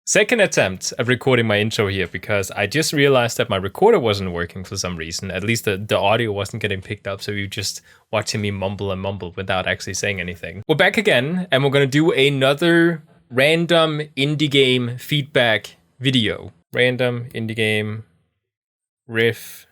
Second attempt at recording my intro here because I just realized that my recorder wasn't working for some reason. At least the audio wasn't getting picked up, so you just watching me mumble and mumble without actually saying anything. We're back again, and we're gonna do another random indie game feedback video. Random indie game riff.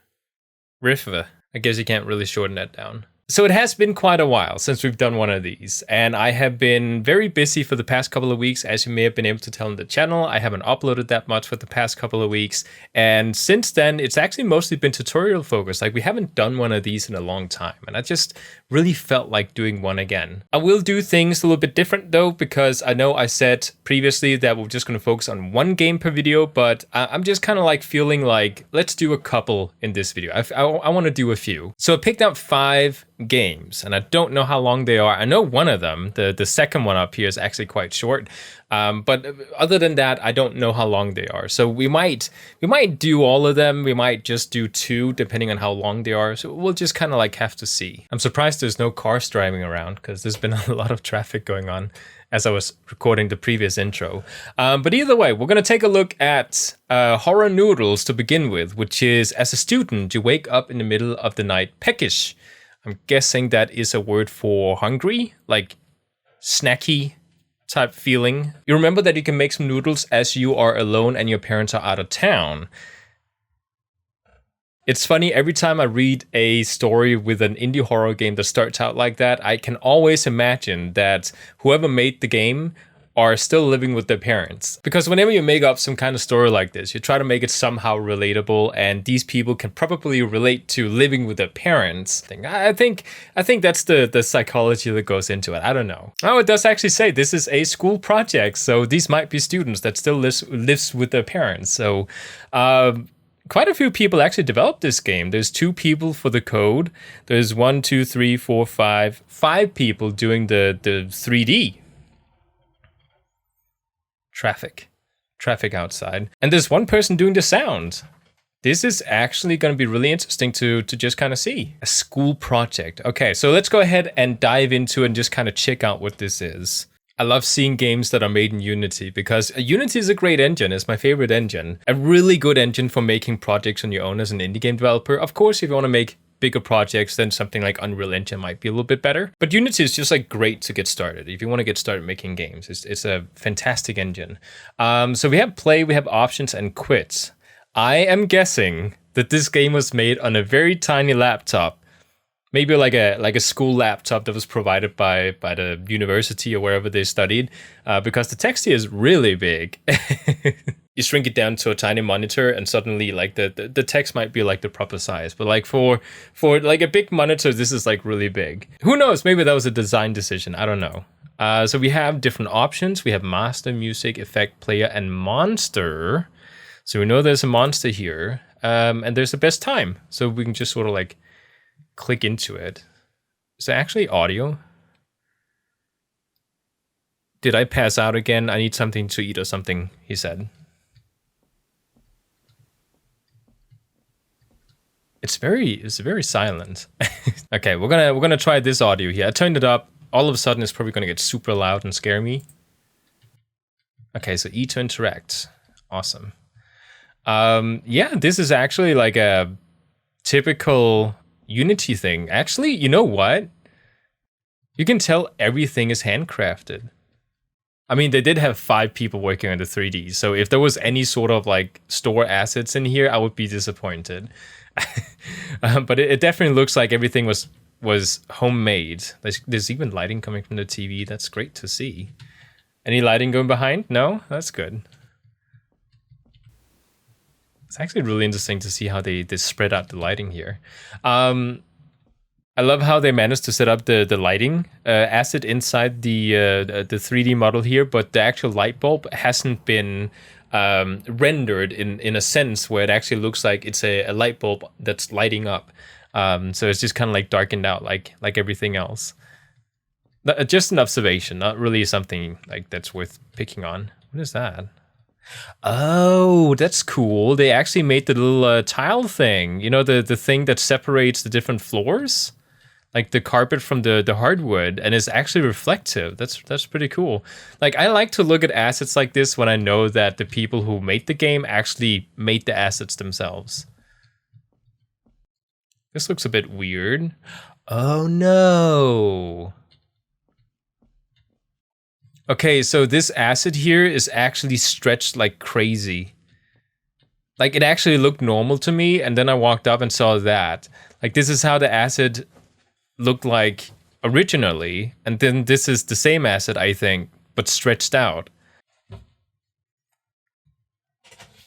I guess you can't really shorten that down. So it has been quite a while since we've done one of these, and I have been very busy for the past couple of weeks, as you may have been able to tell on the channel. I haven't uploaded that much for the past couple of weeks, and since then, it's actually mostly been tutorial focused. Like, we haven't done one of these in a long time, and I just really felt like doing one again. I will do things a little bit different though, because I know I said previously that we're just going to focus on one game per video, but I'm just kind of like feeling like, let's do a couple in this video. I want to do a few. So I picked out 5 games, and I don't know how long they are. I know one of them, the second one up here, is actually quite short, but other than that, I don't know how long they are. So we might do all of them. We might just do 2 depending on how long they are. So we'll just kind of like have to see. I'm surprised there's no cars driving around, because there's been a lot of traffic going on as I was recording the previous intro. But either way, we're going to take a look at Horror Noodles to begin with, which is, as a student, you wake up in the middle of the night peckish. I'm guessing that is a word for hungry, like snacky type feeling. You remember that you can make some noodles as you are alone and your parents are out of town. It's funny, every time I read a story with an indie horror game that starts out like that, I can always imagine that whoever made the game are still living with their parents. Because whenever you make up some kind of story like this, you try to make it somehow relatable, and these people can probably relate to living with their parents. I think that's the psychology that goes into it. I don't know. Oh, it does actually say this is a school project, so these might be students that still lives with their parents. So quite a few people actually developed this game. There's 2 people for the code. There's 1, 2, 3, 4, 5 people doing the 3D. Traffic outside. And there's 1 person doing the sound. This is actually going to be really interesting to just kind of see. A school project. Okay, so let's go ahead and dive into it and just kind of check out what this is. I love seeing games that are made in Unity, because Unity is a great engine. It's my favorite engine. A really good engine for making projects on your own as an indie game developer. Of course, if you want to make bigger projects, then something like Unreal Engine might be a little bit better. But Unity is just like great to get started. If you want to get started making games, it's a fantastic engine. So we have play, we have options, and quits. I am guessing that this game was made on a very tiny laptop. Maybe like a school laptop that was provided by the university or wherever they studied, because the text here is really big. You shrink it down to a tiny monitor, and suddenly like the text might be like the proper size. But like for like a big monitor, this is like really big. Who knows? Maybe that was a design decision. I don't know. So we have different options. We have master, music, effect, player, and monster. So we know there's a monster here, and there's a best time. So we can just sort of like click into it. Is there actually audio? Did I pass out again? I need something to eat or something, he said. It's very silent. Okay, we're gonna try this audio here. I turned it up. All of a sudden it's probably gonna get super loud and scare me. Okay, so E to interact. Awesome. Yeah, this is actually like a typical Unity thing. Actually, you know what? You can tell everything is handcrafted. I mean, they did have 5 people working on the 3D, so if there was any sort of like store assets in here, I would be disappointed. But it definitely looks like everything was homemade. There's even lighting coming from the TV. That's great to see. Any lighting going behind? No? That's good. It's actually really interesting to see how they spread out the lighting here. I love how they managed to set up the lighting asset inside the 3D model here, but the actual light bulb hasn't been rendered in a sense where it actually looks like it's a light bulb that's lighting up. So it's just kind of like darkened out like everything else. Just an observation, not really something like that's worth picking on. What is that? Oh, that's cool. They actually made the little tile thing. You know, the thing that separates the different floors? like the carpet from the hardwood, and it's actually reflective. That's pretty cool. Like, I like to look at assets like this when I know that the people who made the game actually made the assets themselves. This looks a bit weird. Oh no. Okay, so this asset here is actually stretched like crazy. Like, it actually looked normal to me, and then I walked up and saw that. Like, this is how the asset looked like originally, and then this is the same asset, I think, but stretched out.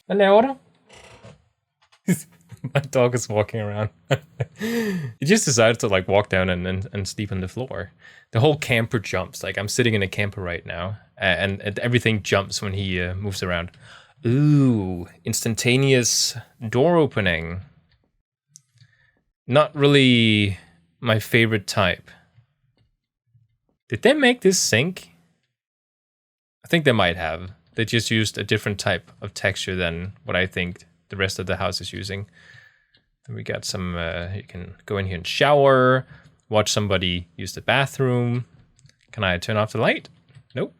Hello? My dog is walking around. He just decided to like walk down and sleep on the floor. The whole camper jumps. Like, I'm sitting in a camper right now, and everything jumps when he moves around. Ooh, instantaneous door opening. Not really my favorite type. Did they make this sink? I think they might have. They just used a different type of texture than what I think the rest of the house is using. Then we got some, you can go in here and shower, watch somebody use the bathroom. Can I turn off the light? Nope.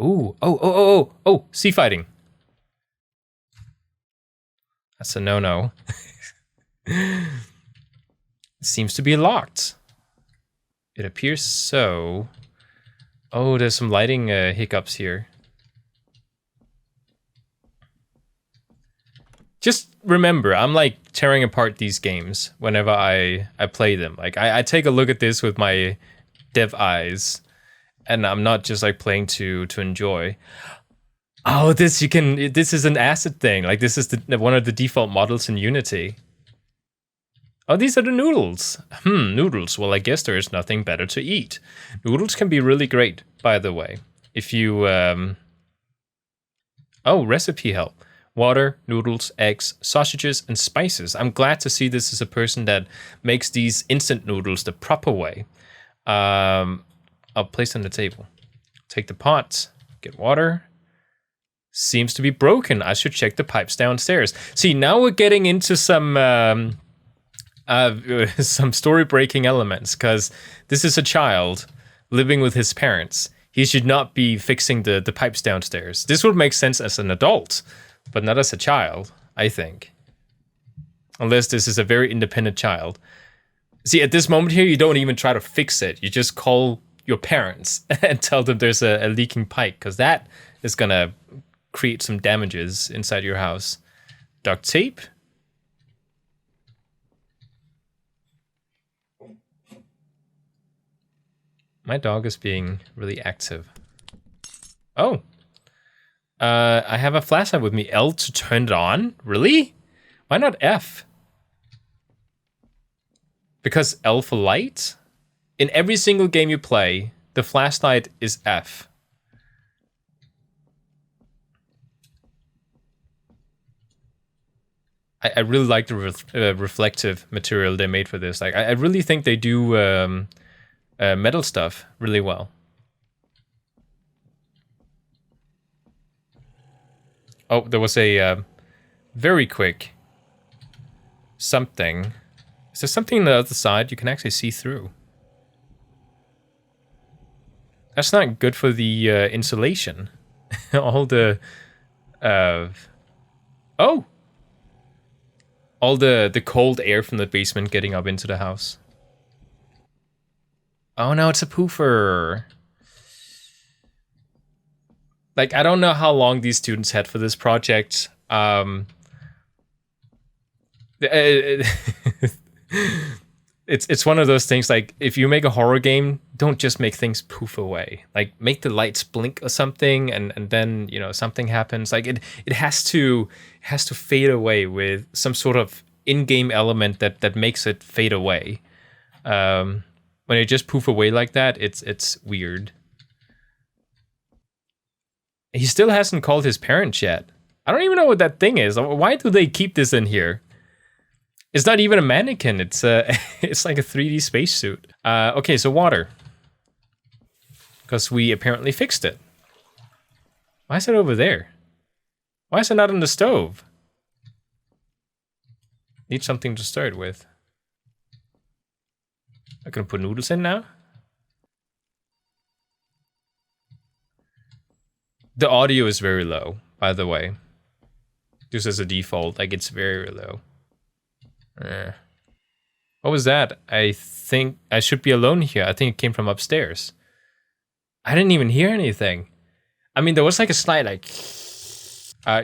Ooh, oh, sea fighting. That's a no-no. It seems to be locked. It appears so. Oh, there's some lighting hiccups here. Just remember, I'm like tearing apart these games whenever I play them. Like, I take a look at this with my dev eyes, and I'm not just like playing to enjoy. Oh, this is an asset thing. Like, this is one of the default models in Unity. Oh, these are the noodles. Noodles. Well, I guess there is nothing better to eat. Noodles can be really great, by the way. If you oh, recipe help. Water, noodles, eggs, sausages, and spices. I'm glad to see this is a person that makes these instant noodles the proper way. I'll place on the table. Take the pot, get water. Seems to be broken. I should check the pipes downstairs. See, now we're getting into some story-breaking elements, because this is a child living with his parents. He should not be fixing the pipes downstairs. This would make sense as an adult, but not as a child, I think. Unless this is a very independent child. See, at this moment here, you don't even try to fix it. You just call your parents and tell them there's a leaking pipe, because that is gonna create some damages inside your house. Duct tape. My dog is being really active. Oh. I have a flashlight with me. L to turn it on? Really? Why not F? Because L for light? In every single game you play, the flashlight is F. I really like the reflective material they made for this. Like, I really think they do metal stuff really well. Oh, there was a very quick something. Is there something on the other side you can actually see through? That's not good for the insulation. All the... oh! All the cold air from the basement getting up into the house. Oh no, it's a poofer. Like, I don't know how long these students had for this project. It's one of those things, like, if you make a horror game, don't just make things poof away. Like, make the lights blink or something, and then, you know, something happens. Like, it has to fade away with some sort of in-game element that makes it fade away. When it just poof away like that, it's weird. He still hasn't called his parents yet. I don't even know what that thing is. Why do they keep this in here? It's not even a mannequin. It's it's like a 3D spacesuit. Okay, so water. Because we apparently fixed it. Why is it over there? Why is it not on the stove? Need something to start with. I'm gonna put Noodles in now. The audio is very low, by the way. Just as a default, like it's very low. What was that? I think I should be alone here. I think it came from upstairs. I didn't even hear anything. I mean, there was like a slight like...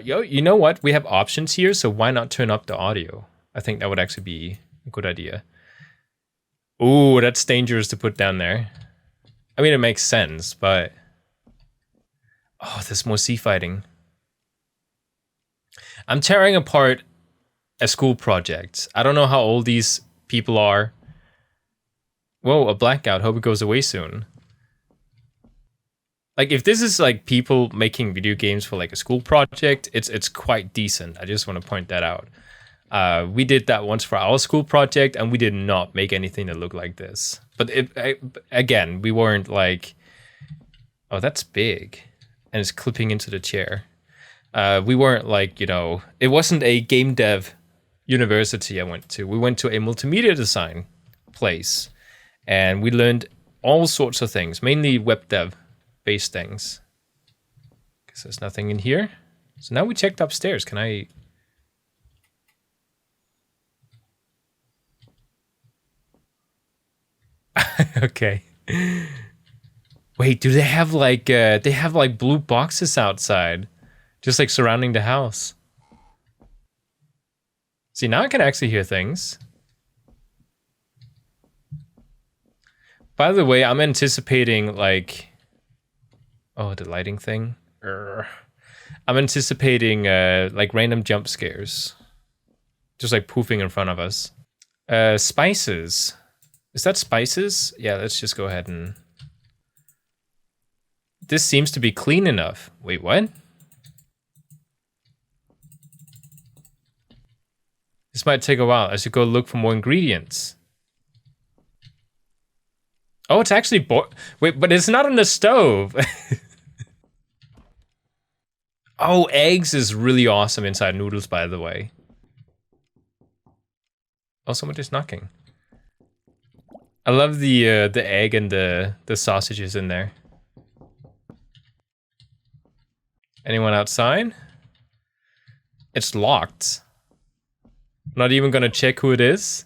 yo, you know what? We have options here, so why not turn up the audio? I think that would actually be a good idea. Ooh, that's dangerous to put down there. I mean, it makes sense, but... Oh, there's more sea fighting. I'm tearing apart a school project. I don't know how old these people are. Whoa, a blackout. Hope it goes away soon. Like, if this is like people making video games for like a school project, it's quite decent. I just want to point that out. We did that once for our school project, and we did not make anything that looked like this. But again, we weren't like, oh, that's big, and it's clipping into the chair. We weren't like, you know, it wasn't a game dev university I went to. We went to a multimedia design place, and we learned all sorts of things, mainly web dev based things. Because there's nothing in here. So now we checked upstairs. Can I... Okay. Wait, do they have like blue boxes outside? Just like surrounding the house. See, now I can actually hear things. By the way, I'm anticipating like... Oh, the lighting thing. I'm anticipating like random jump scares. Just like poofing in front of us. Spices. Is that spices? Yeah, let's just go ahead and... This seems to be clean enough. Wait, what? This might take a while. I should go look for more ingredients. Oh, it's actually wait, but it's not on the stove. Oh, eggs is really awesome inside Noodles, by the way. Oh, someone is knocking. I love the egg and the sausages in there. Anyone outside? It's locked. Not even gonna check who it is.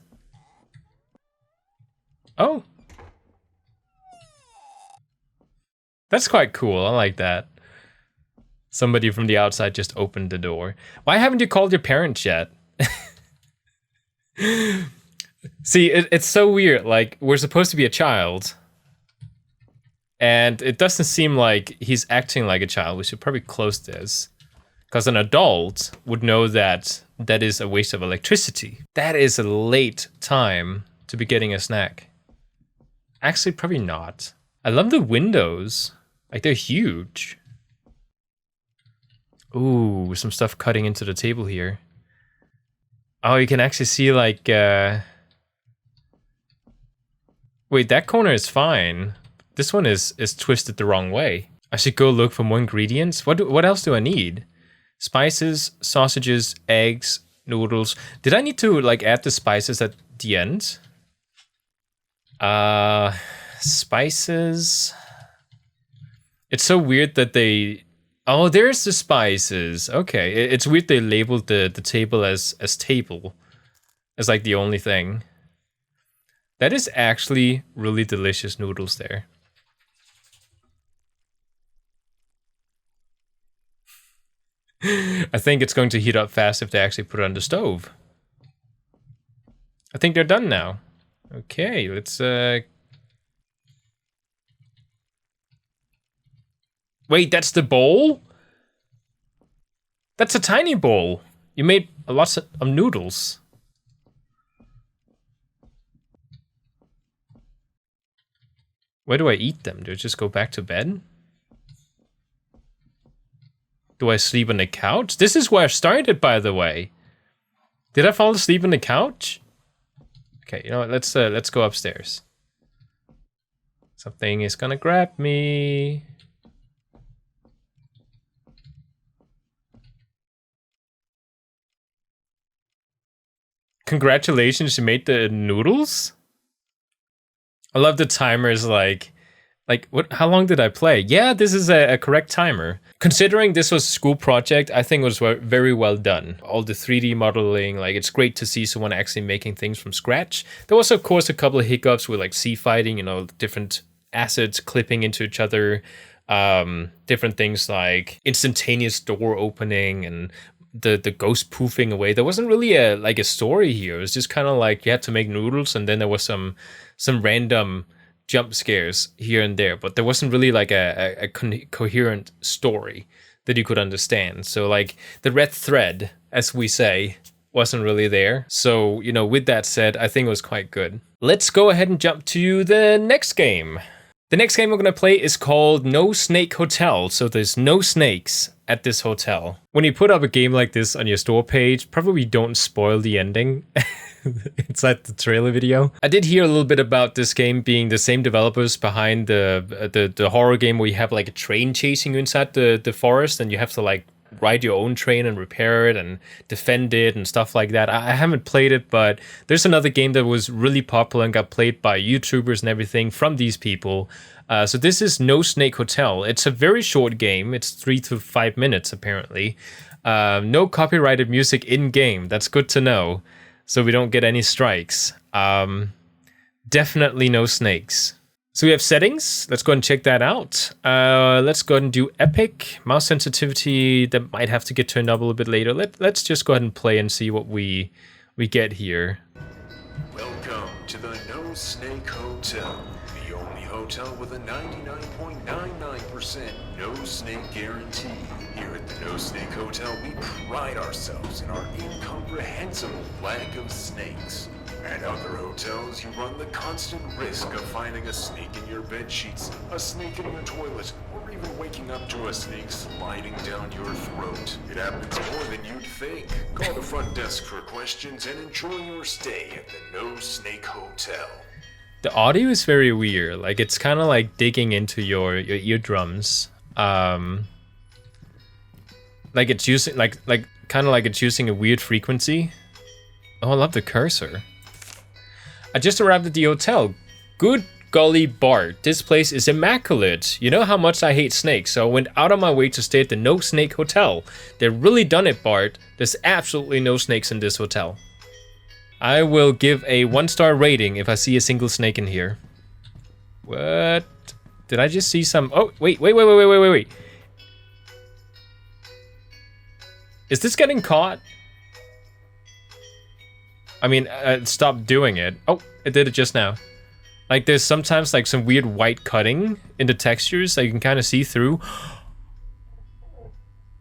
Oh. That's quite cool. I like that. Somebody from the outside just opened the door. Why haven't you called your parents yet? See, it's so weird. Like, we're supposed to be a child. And it doesn't seem like he's acting like a child. We should probably close this. Because an adult would know that that is a waste of electricity. That is a late time to be getting a snack. Actually, probably not. I love the windows. Like, they're huge. Ooh, some stuff cutting into the table here. Oh, you can actually see, like, Wait, that corner is fine. This one is twisted the wrong way. I should go look for more ingredients. What else do I need? Spices, sausages, eggs, noodles. Did I need to, like, add the spices at the end? Spices... It's so weird that they... Oh, there's the spices. Okay, it's weird they labeled the table as table. As like the only thing. That is actually really delicious noodles there. I think it's going to heat up fast if they actually put it on the stove. I think they're done now. Okay, let's... Wait, that's the bowl? That's a tiny bowl. You made a lot of noodles. Where do I eat them? Do I just go back to bed? Do I sleep on the couch? This is where I started, by the way. Did I fall asleep on the couch? Okay, you know what? Let's go upstairs. Something is gonna grab me. Congratulations, you made the noodles? I love the timers. Like what? How long did I play? Yeah, this is a correct timer. Considering this was a school project, I think it was very well done. All the 3D modeling, like it's great to see someone actually making things from scratch. There was of course a couple of hiccups with like sea fighting, you know, different assets clipping into each other, different things like instantaneous door opening and the ghost poofing away. There wasn't really a story here. It was just kind of like you had to make noodles, and then there was some random jump scares here and there, but there wasn't really like a coherent story that you could understand. So like the red thread, as we say, wasn't really there. So, you know, with that said, I think it was quite good. Let's go ahead and jump to the next game. The next game we're going to play is called No Snake Hotel. So there's no snakes at this hotel. When you put up a game like this on your store page, probably don't spoil the ending inside the trailer video. I did hear a little bit about this game being the same developers behind the horror game where you have like a train chasing you inside the forest and you have to like ride your own train and repair it and defend it and stuff like that. I haven't played it, but there's another game that was really popular and got played by YouTubers and everything from these people. So this is No Snake Hotel. It's a very short game. It's 3 to 5 minutes, apparently. No copyrighted music in-game. That's good to know, so we don't get any strikes. Definitely no snakes. So we have settings. Let's go and check that out. Let's go ahead and do epic. Mouse sensitivity, that might have to get turned up a little bit later. Let's just go ahead and play and see what we get here. Welcome to the No Snake Hotel, the only hotel with a 99.99% no snake guarantee. Here at the No Snake Hotel, we pride ourselves in our incomprehensible lack of snakes. At other hotels, you run the constant risk of finding a snake in your bed sheets, a snake in your toilet, or even waking up to a snake sliding down your throat. It happens more than you'd think. Call the front desk for questions and enjoy your stay at the No Snake Hotel. The audio is very weird. Like it's kind of like digging into your eardrums. Like it's using like kind of like it's using a weird frequency. Oh, I love the cursor. I just arrived at the hotel. Good golly, Bart, this place is immaculate. You know how much I hate snakes, so I went out of my way to stay at the No Snake Hotel. They've really done it, Bart. There's absolutely no snakes in this hotel. I will give a 1-star rating if I see a single snake in here. What? Did I just see some? Oh, wait. Is this getting caught? I mean, stop doing it. Oh, it did it just now. Like there's sometimes like some weird white cutting in the textures that you can kind of see through.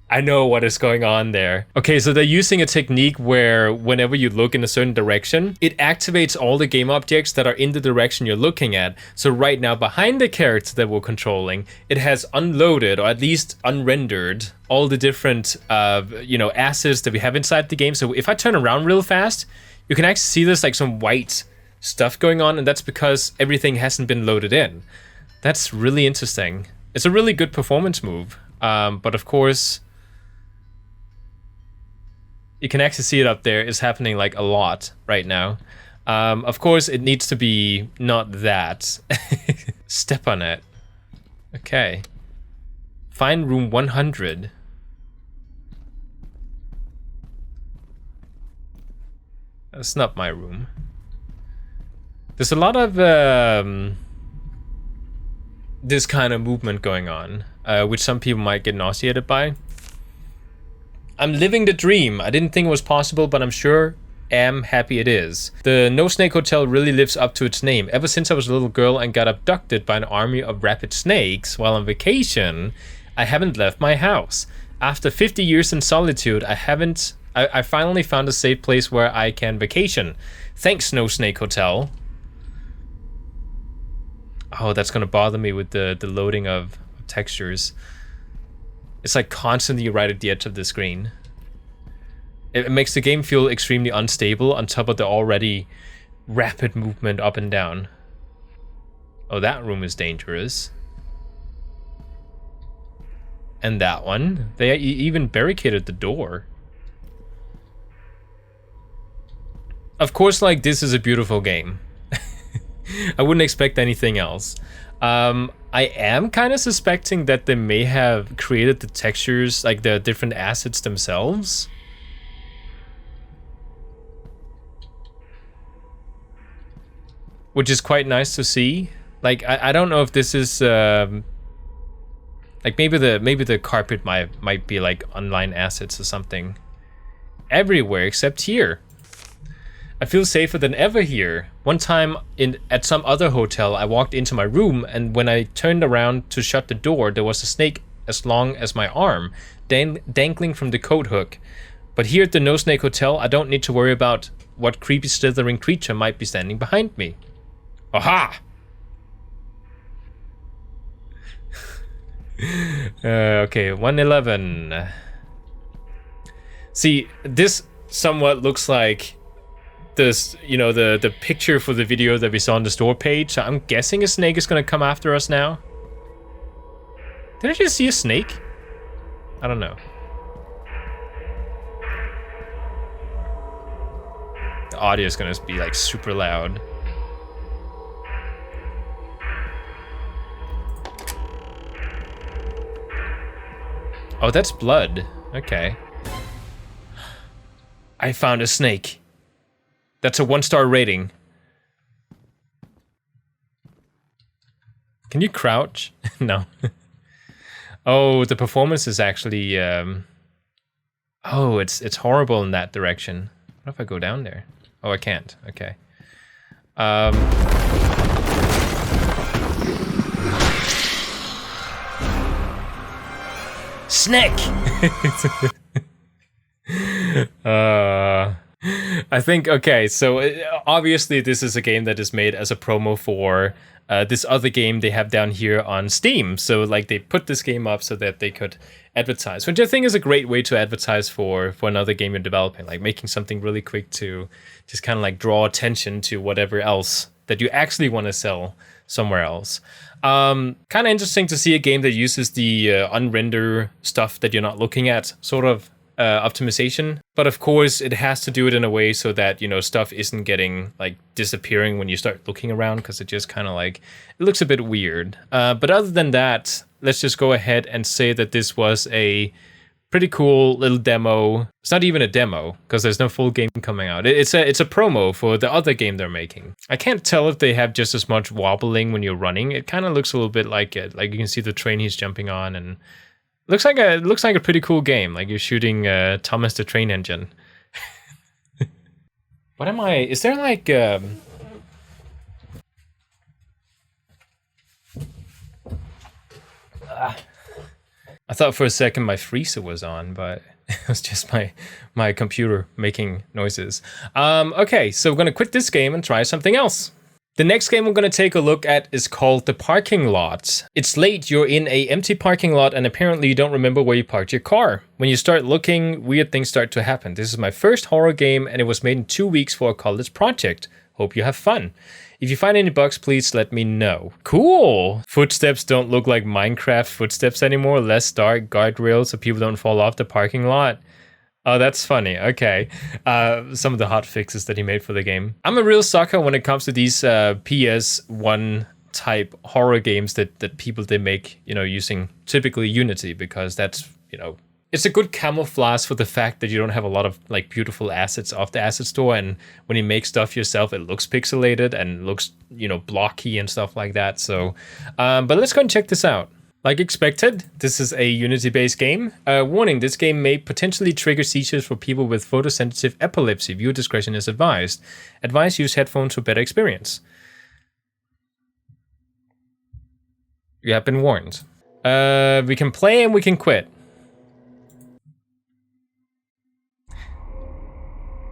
I know what is going on there. Okay, so they're using a technique where whenever you look in a certain direction, it activates all the game objects that are in the direction you're looking at. So right now, behind the character that we're controlling, it has unloaded, or at least unrendered, all the different, assets that we have inside the game. So if I turn around real fast, you can actually see there's like some white stuff going on, and that's because everything hasn't been loaded in. That's really interesting. It's a really good performance move, but of course, you can actually see it up there. It's happening like a lot right now. Of course, it needs to be not that. Step on it. Okay. Find room 100. That's not my room. There's a lot of this kind of movement going on, which some people might get nauseated by. I'm living the dream. I didn't think it was possible, but I'm sure am happy it is. The No Snake Hotel really lives up to its name. Ever since I was a little girl and got abducted by an army of rabid snakes while on vacation, I haven't left my house. After 50 years in solitude, I finally found a safe place where I can vacation. Thanks, No Snake Hotel. Oh, that's gonna bother me with the loading of textures. It's like constantly right at the edge of the screen. It makes the game feel extremely unstable on top of the already rapid movement up and down. Oh, that room is dangerous. And that one. They even barricaded the door. Of course, like, this is a beautiful game. I wouldn't expect anything else. I am kind of suspecting that they may have created the textures, like the different assets themselves. Which is quite nice to see. Like, I don't know if this is like maybe the carpet might be like online assets or something. Everywhere except here. I feel safer than ever here. One time at some other hotel, I walked into my room, and when I turned around to shut the door, there was a snake as long as my arm, dangling from the coat hook. But here at the No Snake Hotel, I don't need to worry about what creepy slithering creature might be standing behind me. Aha! Okay, 111. See, this somewhat looks like this, you know, the picture for the video that we saw on the store page. So I'm guessing a snake is gonna come after us now. Did I just see a snake? I don't know. The audio is gonna be like super loud. Oh, that's blood. Okay. I found a snake. That's a 1-star rating. Can you crouch? No. Oh, the performance is actually oh, it's horrible in that direction. What if I go down there? Oh, I can't. Okay. Snake! I think, okay, so obviously this is a game that is made as a promo for this other game they have down here on Steam. So like they put this game up so that they could advertise, which I think is a great way to advertise for another game you're developing, like making something really quick to just kind of like draw attention to whatever else that you actually want to sell somewhere else. Kind of interesting to see a game that uses the unrender stuff that you're not looking at sort of optimization, but of course it has to do it in a way so that, you know, stuff isn't getting like disappearing when you start looking around, because it just kind of like, it looks a bit weird. But other than that, let's just go ahead and say that this was a pretty cool little demo. It's not even a demo because there's no full game coming out. It's a promo for the other game they're making. I can't tell if they have just as much wobbling when you're running. It kind of looks a little bit like it. Like you can see the train he's jumping on, and looks like a pretty cool game. Like you're shooting Thomas the Train Engine. What am I? Is there like I thought for a second my freezer was on, but it was just my computer making noises. Okay, so we're gonna quit this game and try something else. The next game we're going to take a look at is called The Parking Lot. It's late, you're in a empty parking lot, and apparently you don't remember where you parked your car. When you start looking, weird things start to happen. This is my first horror game, and it was made in 2 weeks for a college project. Hope you have fun. If you find any bugs, please let me know. Cool! Footsteps don't look like Minecraft footsteps anymore. Less dark, guardrails so people don't fall off the parking lot. Oh, that's funny. Okay. Some of the hot fixes that he made for the game. I'm a real sucker when it comes to these PS1 type horror games that people they make, you know, using typically Unity, because that's, you know, it's a good camouflage for the fact that you don't have a lot of like beautiful assets off the asset store, and when you make stuff yourself, it looks pixelated and looks, you know, blocky and stuff like that. So, but let's go and check this out. Like expected, this is a Unity-based game. Warning, this game may potentially trigger seizures for people with photosensitive epilepsy. Viewer discretion is advised. Advise use headphones for better experience. You have been warned. We can play and we can quit.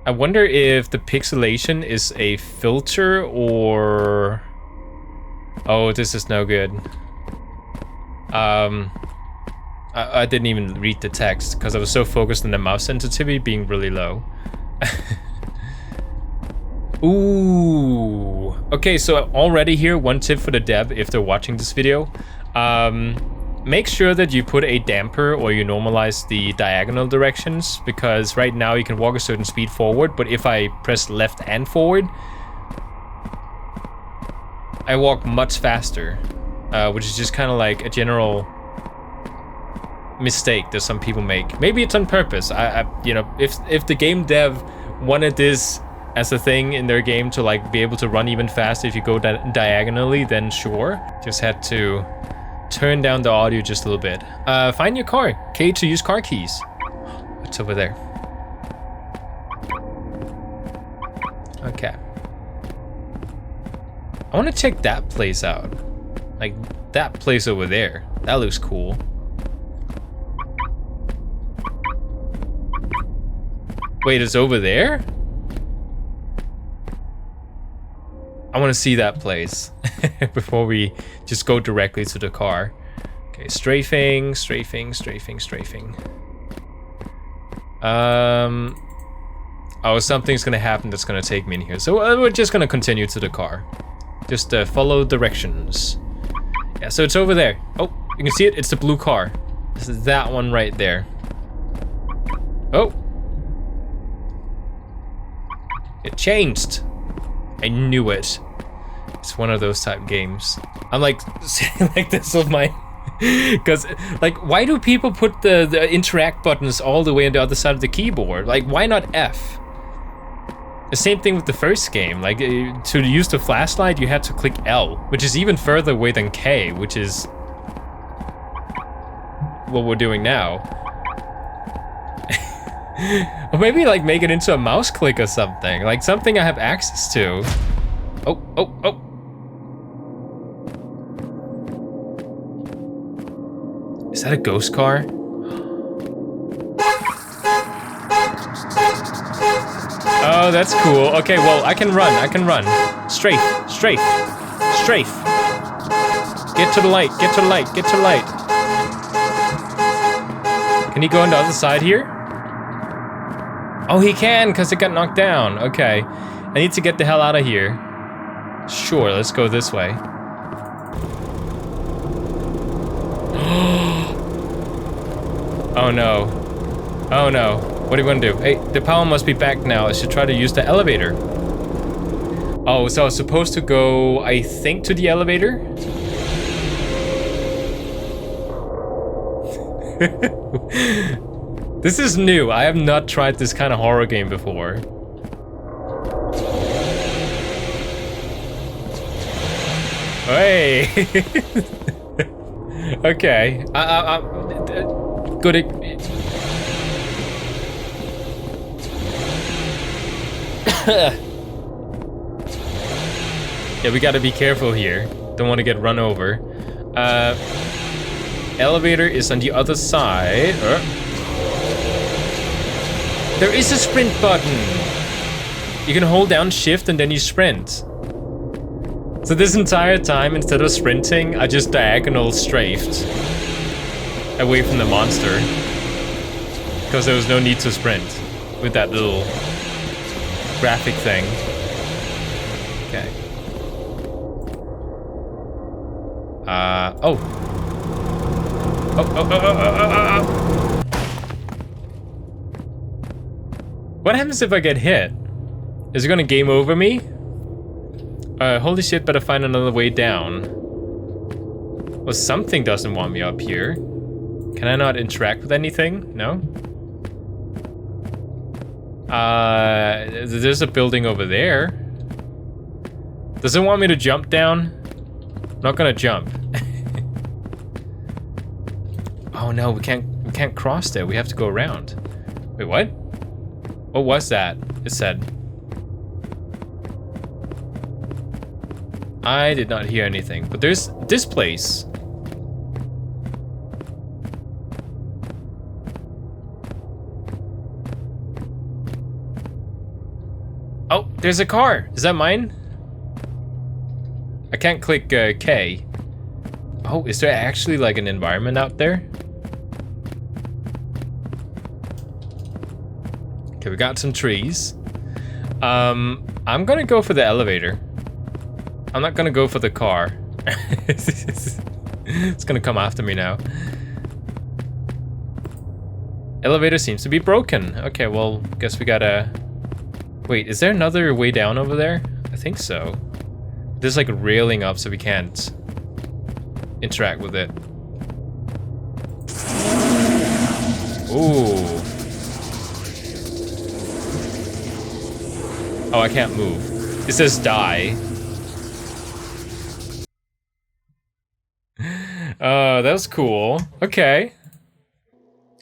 I wonder if the pixelation is a filter or... Oh, this is no good. I didn't even read the text because I was so focused on the mouse sensitivity being really low. Ooh. Okay, so already here, one tip for the dev if they're watching this video. Make sure that you put a damper or you normalize the diagonal directions, because right now you can walk a certain speed forward, but if I press left and forward, I walk much faster, which is just kind of like a general mistake that some people make. Maybe it's on purpose. You know, if the game dev wanted this as a thing in their game to like be able to run even faster if you go diagonally, then sure. Just had to turn down the audio just a little bit. Find your car. K to use car keys. What's over there? Okay. I want to check that place out. Like that place over there. That looks cool. Wait, it's over there? I want to see that place before we just go directly to the car. Okay, strafing. Oh, something's gonna happen that's gonna take me in here. So we're just gonna continue to the car. Just follow directions. Yeah, so it's over there. Oh, you can see it? It's the blue car. This is that one right there. Oh. It changed. I knew it. It's one of those type games. I'm like sitting like this with my, because like why do people put the interact buttons all the way on the other side of the keyboard? Like why not F? The same thing with the first game. Like to use the flashlight, you had to click L, which is even further away than K, which is what we're doing now. Or maybe like make it into a mouse click or something. Like something I have access to. Oh. Is that a ghost car? Oh, that's cool. Okay, well, I can run. Strafe. Get to the light. Can he go on the other side here? Oh, he can, because it got knocked down. Okay. I need to get the hell out of here. Sure, let's go this way. Oh no. What are you gonna do? Hey, the power must be back now. I should try to use the elevator. Oh, so I was supposed to go, I think, to the elevator? This is new. I have not tried this kind of horror game before. Hey! Okay. Good. Yeah, we gotta be careful here. Don't want to get run over. Elevator is on the other side. There is a sprint button. You can hold down shift and then you sprint. So this entire time, instead of sprinting, I just diagonal strafed away from the monster. Because there was no need to sprint with that little graphic thing. Okay. Oh. What happens if I get hit? Is it gonna game over me? Holy shit, better find another way down. Well, something doesn't want me up here. Can I not interact with anything? No? There's a building over there. Does it want me to jump down? I'm not gonna jump. Oh no, we can't cross there. We have to go around. Wait, what? What was that? It said. I did not hear anything, but there's this place. Oh, there's a car. Is that mine? I can't click K. Oh, is there actually like an environment out there? Okay, we got some trees. I'm gonna go for the elevator. I'm not gonna go for the car. It's gonna come after me now. Elevator seems to be broken. Okay, well, guess we gotta... Wait, is there another way down over there? I think so. There's like a railing up so we can't interact with it. Ooh. Oh, I can't move. It says die. Oh, that was cool. Okay.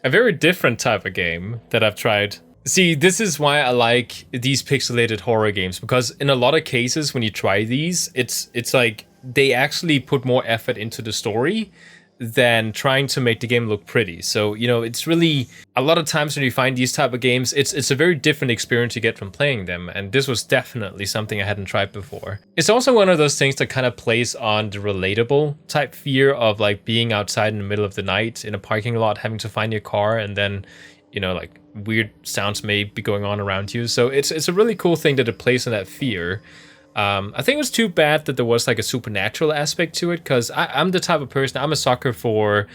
A very different type of game that I've tried. See, this is why I like these pixelated horror games, because in a lot of cases when you try these, it's like they actually put more effort into the story than trying to make the game look pretty. So, you know, it's really a lot of times when you find these type of games, it's a very different experience you get from playing them. And this was definitely something I hadn't tried before. It's also one of those things that kind of plays on the relatable type fear of like being outside in the middle of the night in a parking lot, having to find your car, and then, you know, like weird sounds may be going on around you. So it's a really cool thing that it plays on that fear. I think it was too bad that there was like a supernatural aspect to it, because I'm the type of person, I'm a sucker for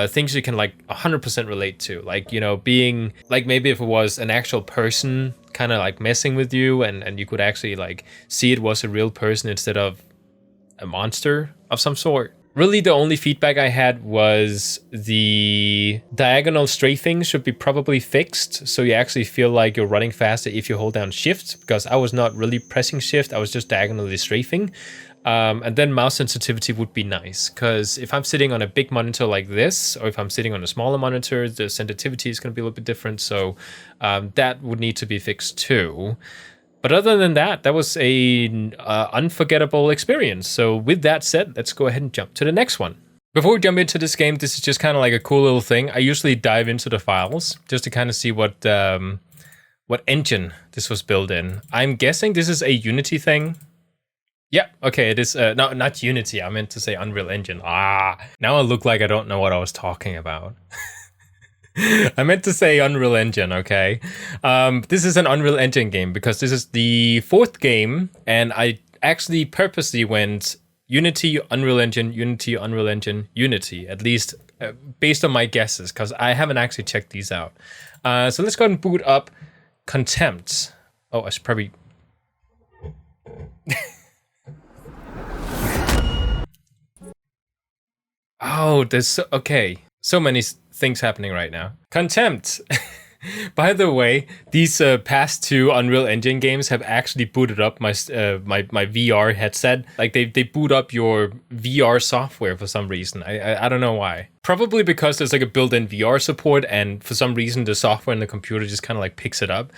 things you can like 100% relate to. Like, you know, being like, maybe if it was an actual person kind of like messing with you and you could actually like see it was a real person instead of a monster of some sort. Really, the only feedback I had was the diagonal strafing should be probably fixed, so you actually feel like you're running faster if you hold down shift, because I was not really pressing shift, I was just diagonally strafing. And then mouse sensitivity would be nice, because if I'm sitting on a big monitor like this, or if I'm sitting on a smaller monitor, the sensitivity is going to be a little bit different, so that would need to be fixed too. But other than that, that was a unforgettable experience. So with that said, let's go ahead and jump to the next one. Before we jump into this game, this is just kind of like a cool little thing. I usually dive into the files just to kind of see what engine this was built in. I'm guessing this is a Unity thing. Yeah, okay, it is. No, not Unity. I meant to say Unreal Engine. Now I look like I don't know what I was talking about. I meant to say Unreal Engine, okay? This is an Unreal Engine game because this is the 4th game, and I actually purposely went Unity, Unreal Engine, Unity, Unreal Engine, Unity, at least based on my guesses, because I haven't actually checked these out. So let's go ahead and boot up Contempt. Oh, I should probably... Oh, there's so... Okay. So many things happening right now. Contempt. By the way, these past 2 Unreal Engine games have actually booted up my my VR headset. Like they boot up your VR software for some reason. I don't know why. Probably because there's like a built-in VR support, and for some reason the software in the computer just kind of like picks it up.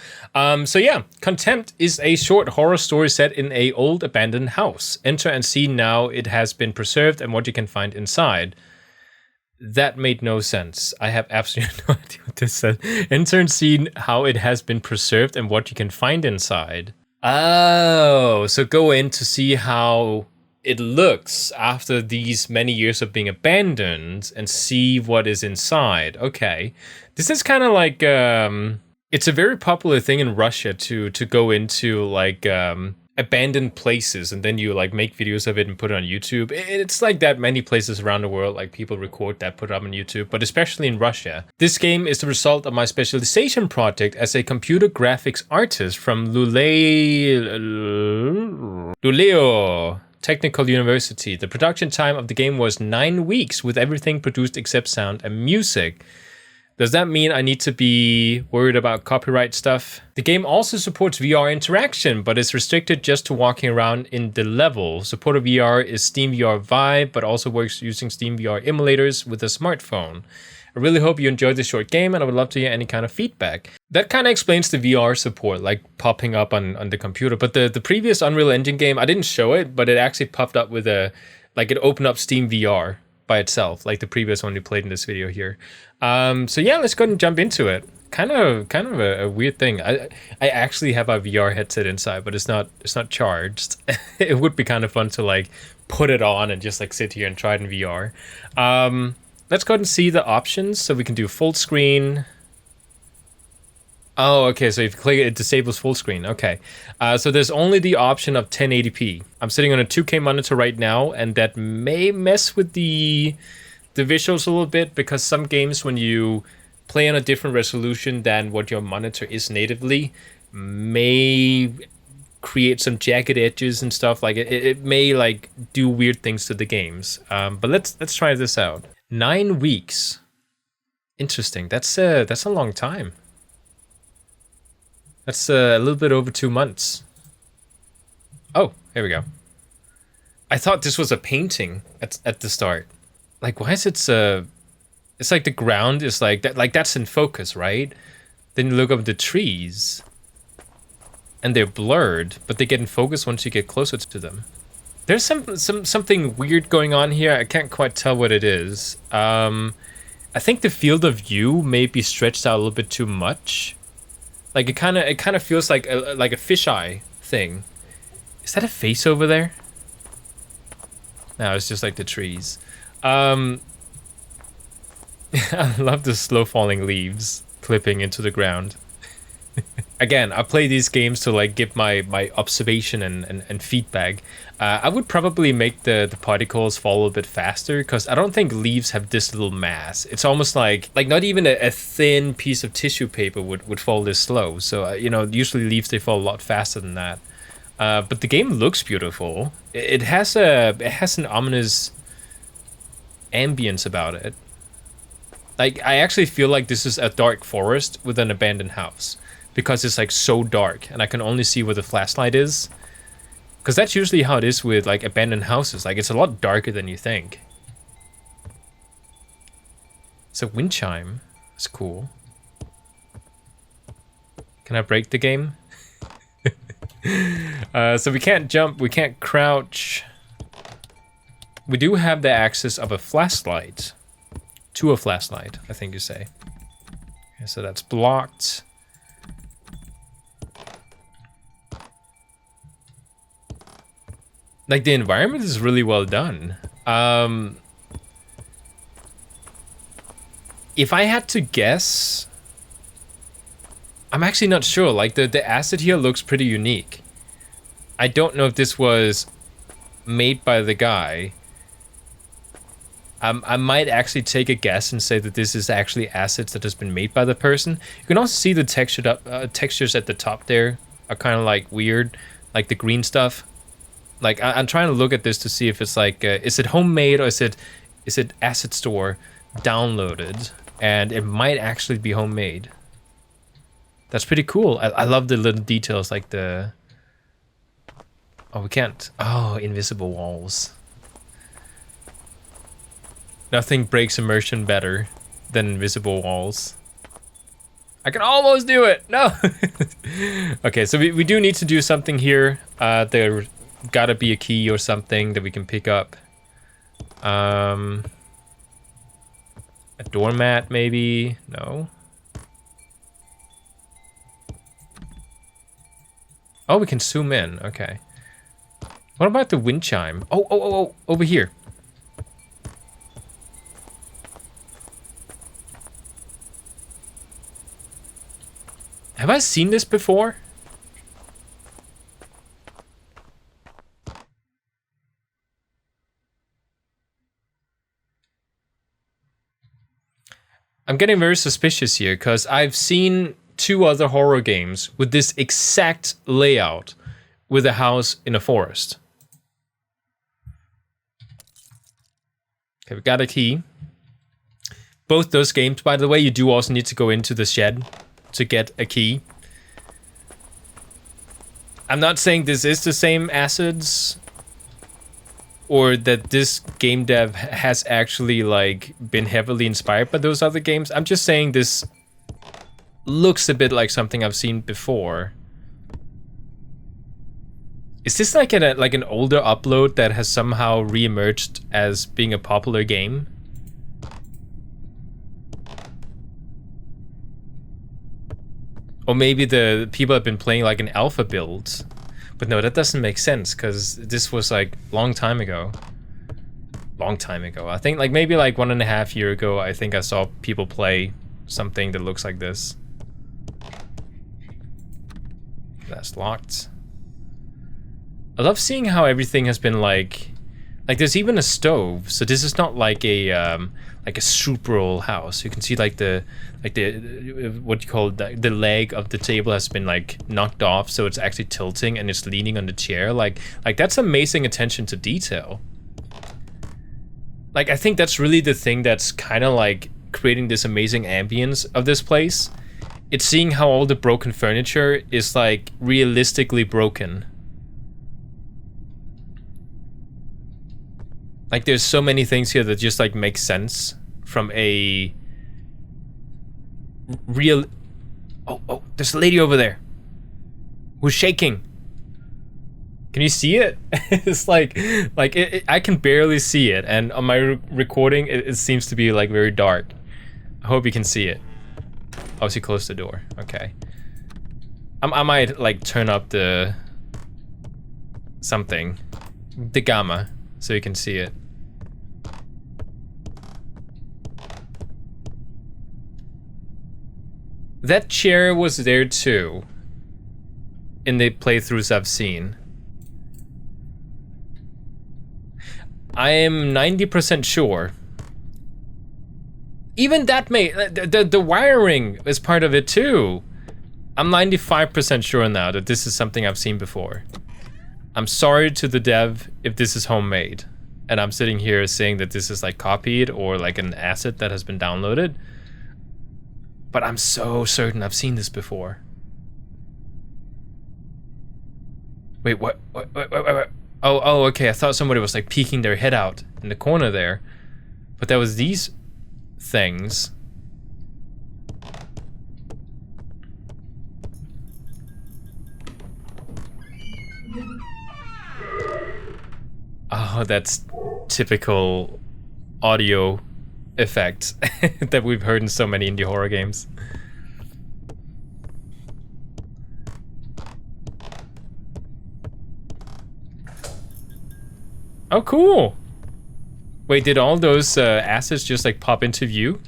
So yeah, Contempt is a short horror story set in a old abandoned house. Enter and see now it has been preserved and what you can find inside. That made no sense. I have absolutely no idea what this said. Enter and see how it has been preserved and what you can find inside. Oh, so go in to see how it looks after these many years of being abandoned and see what is inside. Okay. This is kind of like, it's a very popular thing in Russia to go into like, abandoned places, and then you like make videos of it and put it on YouTube. It's like that many places around the world, like people record that, put it up on YouTube, but especially in Russia. This game is the result of my specialization project as a computer graphics artist from Luleo Technical University. The production time of the game was 9 weeks with everything produced except sound and music. Does that mean I need to be worried about copyright stuff? The game also supports VR interaction, but is restricted just to walking around in the level. Support of VR is Steam VR Vive, but also works using Steam VR emulators with a smartphone. I really hope you enjoyed this short game, and I would love to hear any kind of feedback. That kind of explains the VR support, like popping up on the computer. But the previous Unreal Engine game, I didn't show it, but it actually popped up with a, like it opened up Steam VR by itself, like the previous one we played in this video here. So yeah, let's go ahead and jump into it. Kind of a weird thing. I actually have a VR headset inside, but it's not charged. It would be kind of fun to like put it on and just like sit here and try it in VR. Let's go ahead and see the options. So we can do full screen. Oh, okay, so if you click it, it disables full screen. Okay, so there's only the option of 1080p. I'm sitting on a 2K monitor right now, and that may mess with the visuals a little bit, because some games, when you play on a different resolution than what your monitor is natively, may create some jagged edges and stuff. Like it may like do weird things to the games. But let's try this out. 9 weeks. Interesting. That's a long time. That's a little bit over 2 months. Oh, here we go. I thought this was a painting at the start. Like, why is it it's like the ground is like that, like that's in focus, right? Then you look up the trees and they're blurred, but they get in focus once you get closer to them. There's something weird going on here. I can't quite tell what it is. I think the field of view may be stretched out a little bit too much. Like it kind of feels like a fisheye thing. Is that a face over there? No, it's just like the trees. I love the slow falling leaves clipping into the ground. Again, I play these games to like give my observation and feedback. I would probably make the particles fall a bit faster because I don't think leaves have this little mass. It's almost like not even a thin piece of tissue paper would fall this slow. So you know, usually leaves, they fall a lot faster than that. But the game looks beautiful. It has an ominous ambience about it. Like, I actually feel like this is a dark forest with an abandoned house because it's like so dark and I can only see where the flashlight is. Because that's usually how it is with like abandoned houses. Like, it's a lot darker than you think. It's a wind chime. That's cool. Can I break the game? So we can't jump, we can't crouch. We do have the access of a flashlight. To a flashlight, I think you say. Okay, so that's blocked. Like, the environment is really well done. If I had to guess, I'm actually not sure. Like, the asset here looks pretty unique. I don't know if this was made by the guy. I might actually take a guess and say that this is actually assets that has been made by the person. You can also see the textures at the top there are kind of like weird, like the green stuff. Like, I'm trying to look at this to see if it's like, is it homemade or is it asset store downloaded? And it might actually be homemade. That's pretty cool. I love the little details, like the... Oh, we can't. Oh, invisible walls. Nothing breaks immersion better than invisible walls. I can almost do it! No! Okay, so we do need to do something here. There gotta be a key or something that we can pick up. A doormat, maybe? No. Oh, we can zoom in. Okay. What about the wind chime? Oh, over here. Have I seen this before? I'm getting very suspicious here because I've seen 2 other horror games with this exact layout with a house in a forest. Okay, we got a key. Both those games, by the way, you do also need to go into the shed to get a key. I'm not saying this is the same assets or that this game dev has actually like been heavily inspired by those other games. I'm just saying this looks a bit like something I've seen before. Is this like an older upload that has somehow re-emerged as being a popular game? Or maybe the people have been playing like an alpha build. But no, that doesn't make sense because this was like long time ago. Long time ago. I think like maybe like 1.5 years ago, I think I saw people play something that looks like this. That's locked. I love seeing how everything has been like Like there's even a stove, so this is not like a super old house. You can see like the what you call the leg of the table has been like knocked off, so it's actually tilting and it's leaning on the chair. Like that's amazing attention to detail. Like I think that's really the thing that's kind of like creating this amazing ambience of this place. It's seeing how all the broken furniture is like realistically broken. Like there's so many things here that just like make sense from a real... Oh, there's a lady over there who's shaking. Can you see it? It's like I can barely see it, and on my recording it seems to be like very dark. I hope you can see it. Oh, she closed the door. Okay. I might like turn up the something, the gamma, so you can see it. That chair was there too in the playthroughs I've seen. I am 90% sure. Even that may the wiring is part of it too. I'm 95% sure now that this is something I've seen before. I'm sorry to the dev if this is homemade, and I'm sitting here saying that this is like copied or like an asset that has been downloaded. But I'm so certain I've seen this before. Wait, what? Wait. Oh, okay. I thought somebody was like peeking their head out in the corner there, but that was these things. Oh, that's typical audio effect that we've heard in so many indie horror games. Oh, cool. Wait, did all those assets just like pop into view?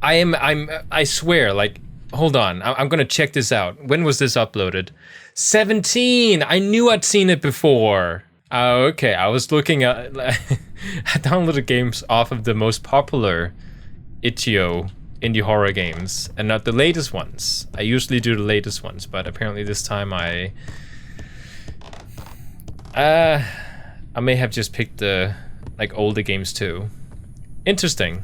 I swear, like, hold on, I'm gonna check this out. When was this uploaded? 17! I knew I'd seen it before. Oh, okay, I was looking at... I downloaded games off of the most popular Itchio indie horror games, and not the latest ones. I usually do the latest ones, but apparently this time I may have just picked the like older games too. Interesting.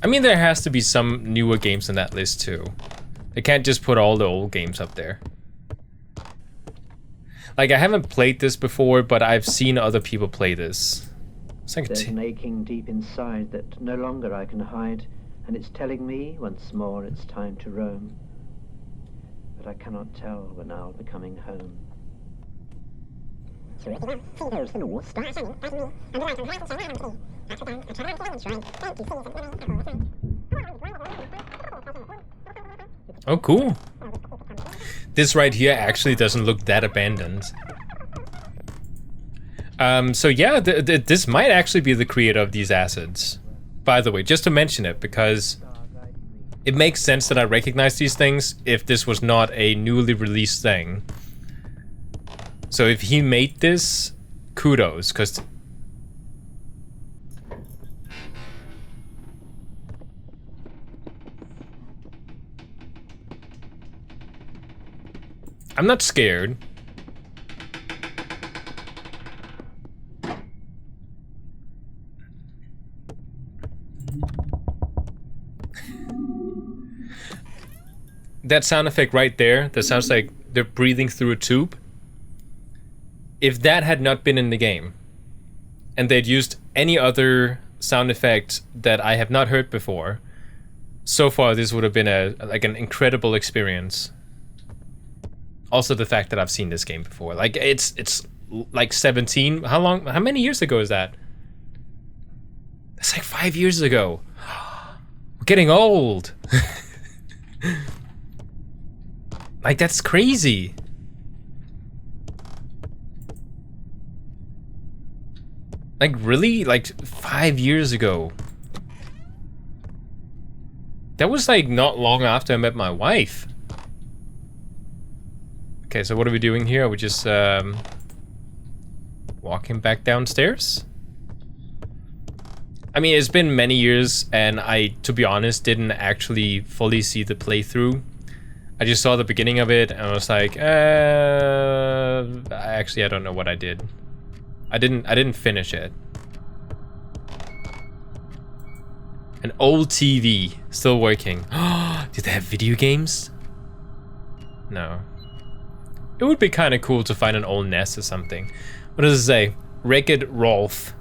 I mean, there has to be some newer games on that list too. They can't just put all the old games up there. Like, I haven't played this before, but I've seen other people play this. It's like There's an aching deep inside that no longer I can hide, and it's telling me once more it's time to roam. But I cannot tell when I'll be coming home. Oh, cool. This right here actually doesn't look that abandoned. So yeah, this might actually be the creator of these assets. By the way, just to mention it, because it makes sense that I recognize these things if this was not a newly released thing. So if he made this, kudos, because... I'm not scared. That sound effect right there, that sounds like they're breathing through a tube. If that had not been in the game, and they'd used any other sound effect that I have not heard before, so far this would have been like an incredible experience. Also the fact that I've seen this game before. Like, it's like 17, how many years ago is that? That's like 5 years ago. We're getting old. Like, that's crazy. Like, really? Like, 5 years ago. That was like not long after I met my wife. Okay, so what are we doing here? Are we just walking back downstairs? I mean, it's been many years, and I, to be honest, didn't actually fully see the playthrough. I just saw the beginning of it, and I was like, actually, I don't know what I did. I didn't finish it. An old TV, still working. Did they have video games? No. It would be kind of cool to find an old NES or something. What does it say? Wrecked Rolf.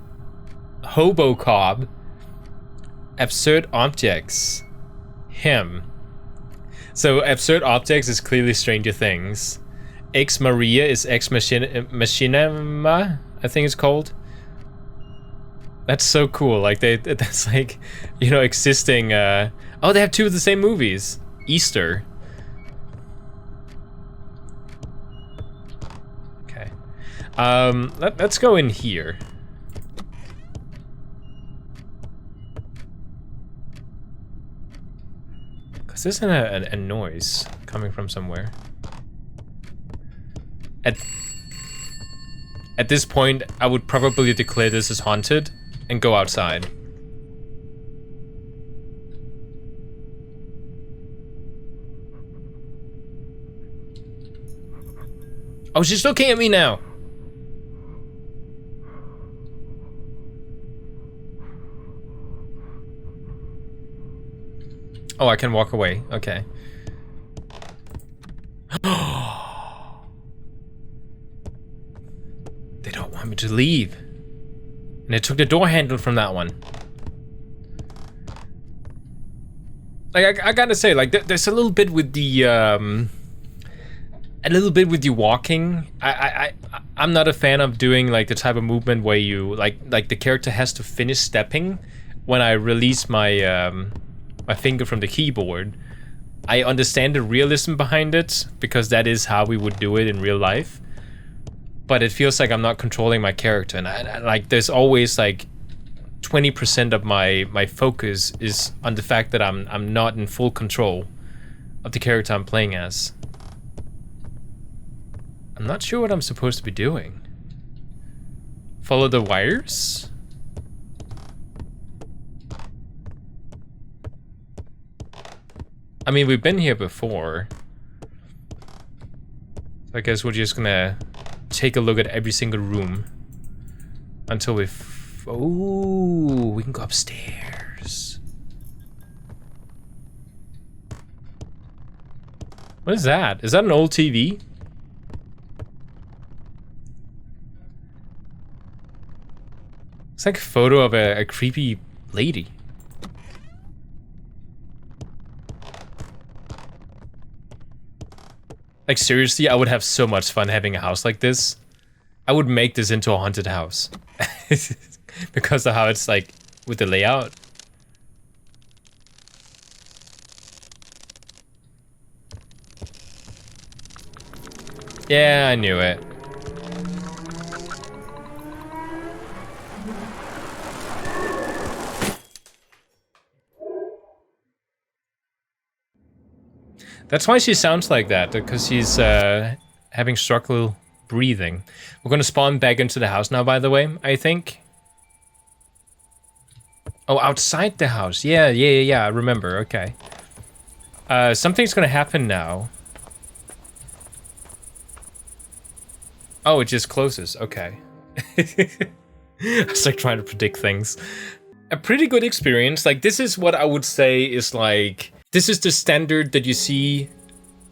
Hobo Cobb. Absurd Objects. Him. So Absurd Objects is clearly Stranger Things. Ex Maria is Ex Machinima, I think it's called. That's so cool. Like that's like, you know, existing. Oh, they have two of the same movies. Easter. Okay. Let's go in here. Cause there's a noise coming from somewhere. At this point, I would probably declare this as haunted and go outside. Oh, she's looking at me now. Oh, I can walk away. Okay. They don't want me to leave. And they took the door handle from that one. Like, I gotta say, like, there's a little bit with the, walking. I'm not a fan of doing, like, the type of movement where you, like the character has to finish stepping when I release my, my finger from the keyboard. I understand the realism behind it, because that is how we would do it in real life. But it feels like I'm not controlling my character, and I like there's always like 20% of my focus is on the fact that I'm not in full control of the character I'm playing as. I'm not sure what I'm supposed to be doing. Follow the wires? I mean, we've been here before. So I guess we're just gonna take a look at every single room until we we can go upstairs. What is that? Is that an old TV? It's like a photo of a creepy lady. Like, seriously, I would have so much fun having a house like this. I would make this into a haunted house. Because of how it's, like, with the layout. Yeah, I knew it. That's why she sounds like that, because she's having struggle breathing. We're gonna spawn back into the house now, by the way, I think. Oh, outside the house. Yeah, I remember, okay. Something's gonna happen now. Oh, it just closes, okay. I was like trying to predict things. A pretty good experience. Like, this is what I would say is like, this is the standard that you see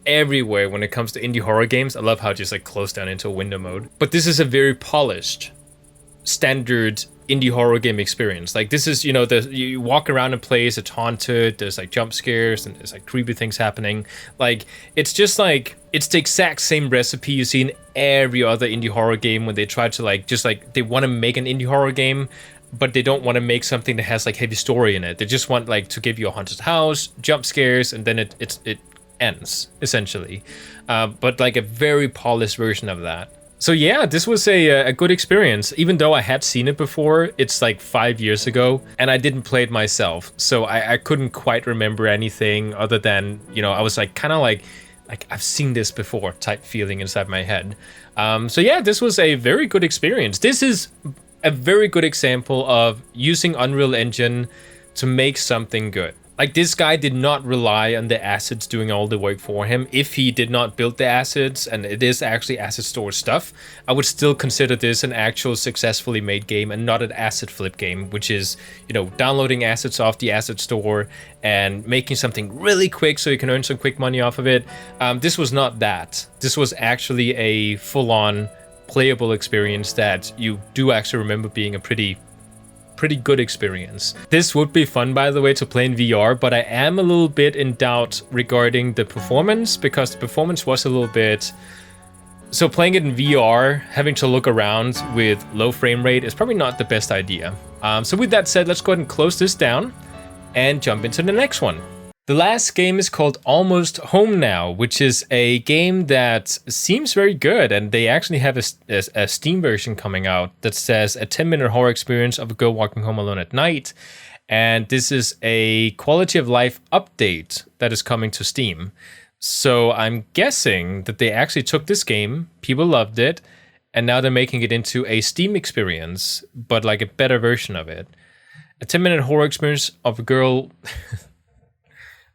everywhere when it comes to indie horror games. I love how it just like closed down into a window mode. But this is a very polished, standard indie horror game experience. Like, this is, you know, you walk around a place, it's haunted, there's like jump scares and there's like creepy things happening. Like, it's just like, it's the exact same recipe you see in every other indie horror game when they try to like, just like, they want to make an indie horror game, but they don't want to make something that has like heavy story in it. They just want like to give you a haunted house, jump scares, and then it ends essentially. But like a very polished version of that. So yeah, this was a good experience. Even though I had seen it before, it's like 5 years ago, and I didn't play it myself. So I couldn't quite remember anything other than, you know, I was like kind of like I've seen this before type feeling inside my head. So yeah, this was a very good experience. This is a very good example of using Unreal Engine to make something good. Like, this guy did not rely on the assets doing all the work for him. If he did not build the assets, and it is actually asset store stuff, I would still consider this an actual successfully made game and not an asset flip game, which is, you know, downloading assets off the asset store and making something really quick so you can earn some quick money off of it. This was not that. This was actually a full-on playable experience that you do actually remember being a pretty good experience. This would be fun, by the way, to play in VR, but I am a little bit in doubt regarding the performance, because the performance was a little bit... So playing it in VR, having to look around with low frame rate is probably not the best idea. So with that said, let's go ahead and close this down and jump into the next one. The last game is called Almost Home Now, which is a game that seems very good, and they actually have a Steam version coming out that says a 10-minute horror experience of a girl walking home alone at night. And this is a quality of life update that is coming to Steam. So I'm guessing that they actually took this game, people loved it, and now they're making it into a Steam experience, but like a better version of it. A 10-minute horror experience of a girl...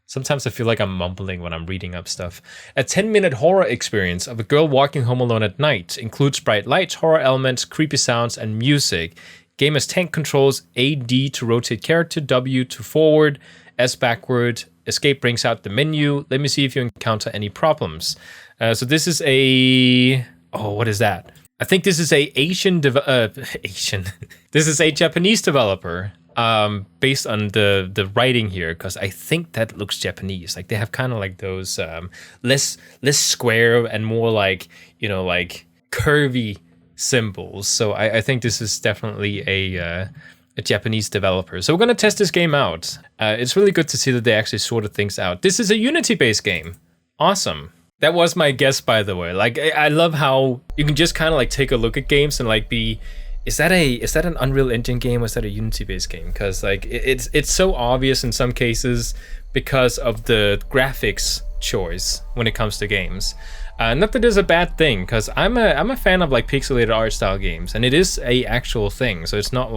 Sometimes I feel like I'm mumbling when I'm reading up stuff. A 10-minute horror experience of a girl walking home alone at night includes bright lights, horror elements, creepy sounds, and music. Game has tank controls, AD to rotate character, W to forward, S backward. Escape brings out the menu. Let me see if you encounter any problems. So this is a... Oh, what is that? I think this is a Asian... This is a Japanese developer. Based on the writing here, because I think that looks Japanese. Like, they have kind of like those less square and more like, you know, like curvy symbols. So I think this is definitely a Japanese developer. So we're gonna test this game out. It's really good to see that they actually sorted things out. This is a Unity-based game. Awesome. That was my guess, by the way. Like, I love how you can just kind of like take a look at games and like be... Is that an Unreal Engine game, or is that a Unity-based game? Because like it's so obvious in some cases because of the graphics choice when it comes to games. Not that it's a bad thing, because I'm a fan of like pixelated art style games, and it is a actual thing. So it's not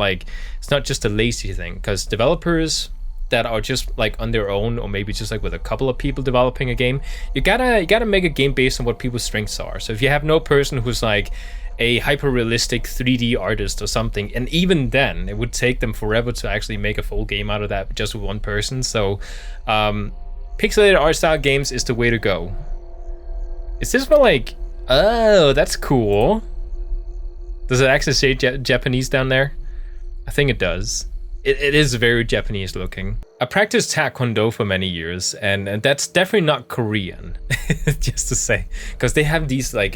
just a lazy thing, because developers that are just like on their own, or maybe just like with a couple of people developing a game, you gotta make a game based on what people's strengths are. So if you have no person who's like a hyper-realistic 3D artist or something, and even then it would take them forever to actually make a full game out of that just with one person. So pixelated art style games is the way to go. Is this one like... Oh, that's cool. Does it actually say Japanese down there? I think it does. It is very Japanese looking. I practiced Taekwondo for many years, and that's definitely not Korean, just to say, because they have these like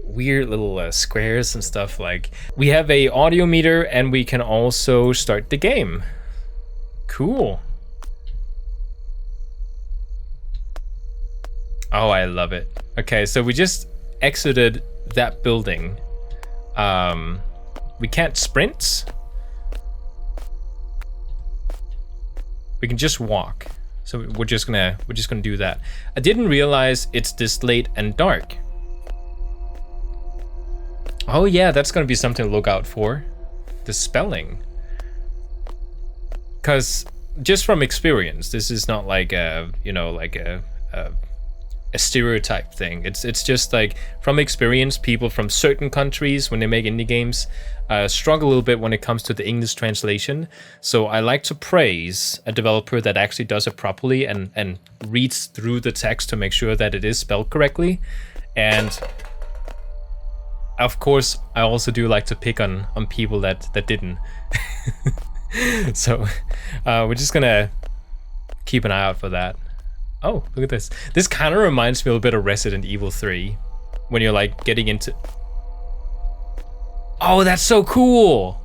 weird little squares and stuff. Like, we have a audio meter, and we can also start the game. Cool. Oh, I love it. Okay, so we just exited that building. We can't sprint. We can just walk. So we're just gonna do that. I didn't realize it's this late and dark. Oh yeah, that's gonna be something to look out for. The spelling. Because just from experience, this is not like a, you know, like a stereotype thing. It's just like from experience, people from certain countries, when they make indie games, struggle a little bit when it comes to the English translation. So I like to praise a developer that actually does it properly and reads through the text to make sure that it is spelled correctly. And of course, I also do like to pick on people that didn't. So we're just gonna keep an eye out for that. Oh, look at this. This kind of reminds me a little bit of Resident Evil 3. When you're like getting into... Oh, that's so cool!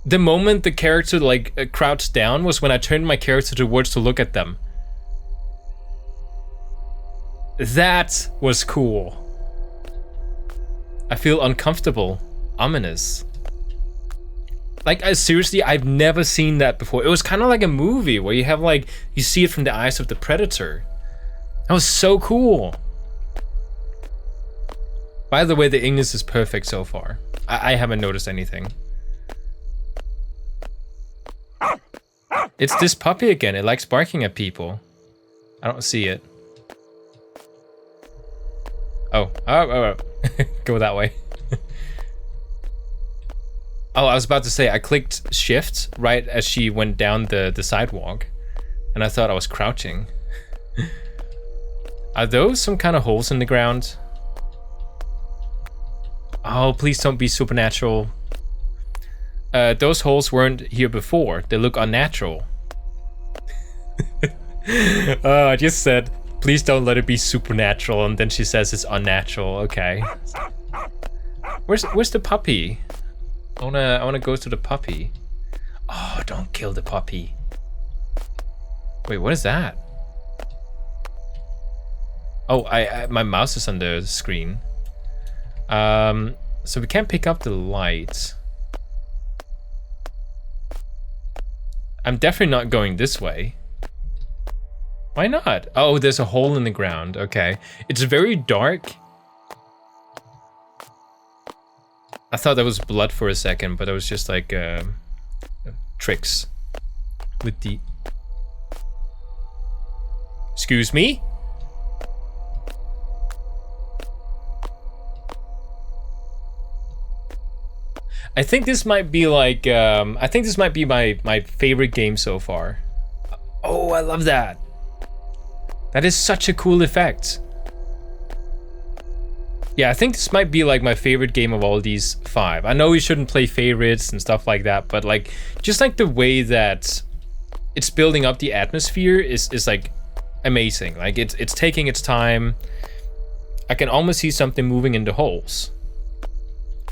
The moment the character like crouched down was when I turned my character towards to look at them. That was cool. I feel uncomfortable, ominous. Like, seriously, I've never seen that before. It was kind of like a movie where you have like, you see it from the eyes of the predator. That was so cool. By the way, the English is perfect so far. I haven't noticed anything. It's this puppy again. It likes barking at people. I don't see it. Oh. Go that way. Oh, I was about to say, I clicked shift right as she went down the sidewalk. And I thought I was crouching. Are those some kind of holes in the ground? Oh, please don't be supernatural. Those holes weren't here before. They look unnatural. Oh, I just said, please don't let it be supernatural, and then she says it's unnatural. Okay. Where's the puppy? I wanna go to the puppy. Oh, don't kill the puppy. Wait, what is that? Oh, my mouse is on the screen. So we can't pick up the light. I'm definitely not going this way. Why not? Oh, there's a hole in the ground. Okay. It's very dark. I thought that was blood for a second, but it was just like tricks with the... Excuse me? I think this might be like, I think this might be my favorite game so far. Oh, I love that. That is such a cool effect. Yeah, I think this might be like my favorite game of all these 5. I know we shouldn't play favorites and stuff like that, but like, just like the way that it's building up the atmosphere is like amazing. Like it's taking its time. I can almost see something moving in the holes.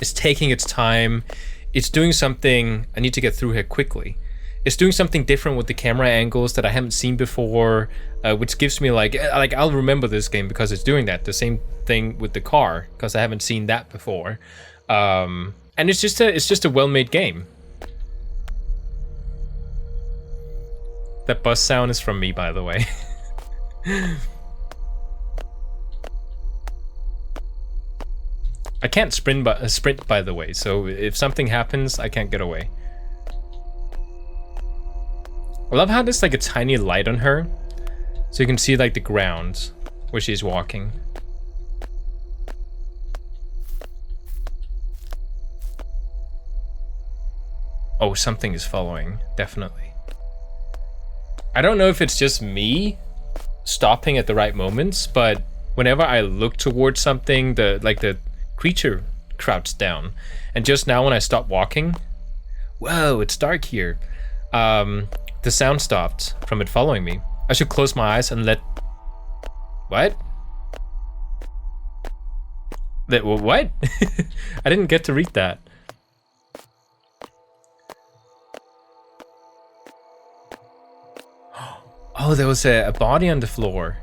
It's taking its time. It's doing something. I need to get through here quickly. It's doing something different with the camera angles that I haven't seen before, which gives me like I'll remember this game because it's doing that. The same thing with the car because I haven't seen that before, and it's just a well-made game. That bus sound is from me, by the way. I can't sprint by the way, so if something happens, I can't get away. I love how there's like a tiny light on her, so you can see like the ground where she's walking. Oh, something is following, definitely. I don't know if it's just me stopping at the right moments, but whenever I look towards something, the creature crouched down. And just now when I stopped walking, whoa, it's dark here. The sound stopped from it following me. I should close my eyes and let... What? What? I didn't get to read that. Oh, there was a body on the floor.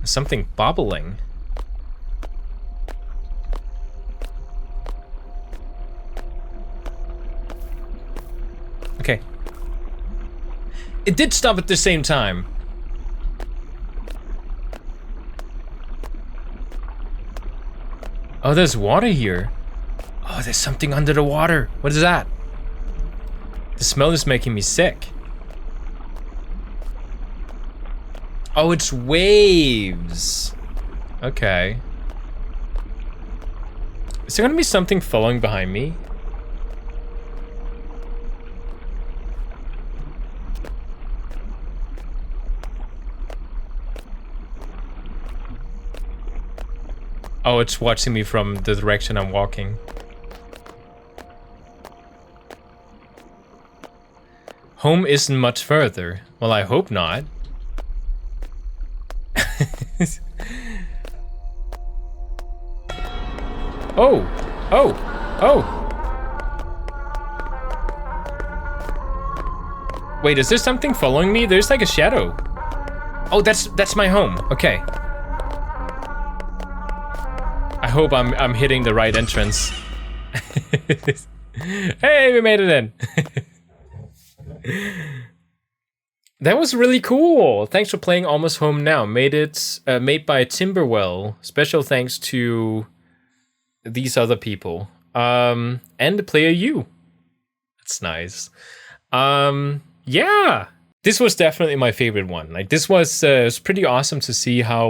Something bobbling. Okay. It did stop at the same time. Oh, there's water here. Oh, there's something under the water. What is that? The smell is making me sick. Oh, it's waves. Okay. Is there gonna be something following behind me? Oh, it's watching me from the direction I'm walking. Home isn't much further. Well, I hope not. Oh! Oh! Oh! Wait, is there something following me? There's like a shadow. Oh, that's my home. Okay. I hope I'm hitting the right entrance. Hey, we made it in. That was really cool. Thanks for playing Almost Home Now. Made by Timberwell. Special thanks to these other people. And the player you. That's nice. Yeah. This was definitely my favorite one. Like, this was it was pretty awesome to see how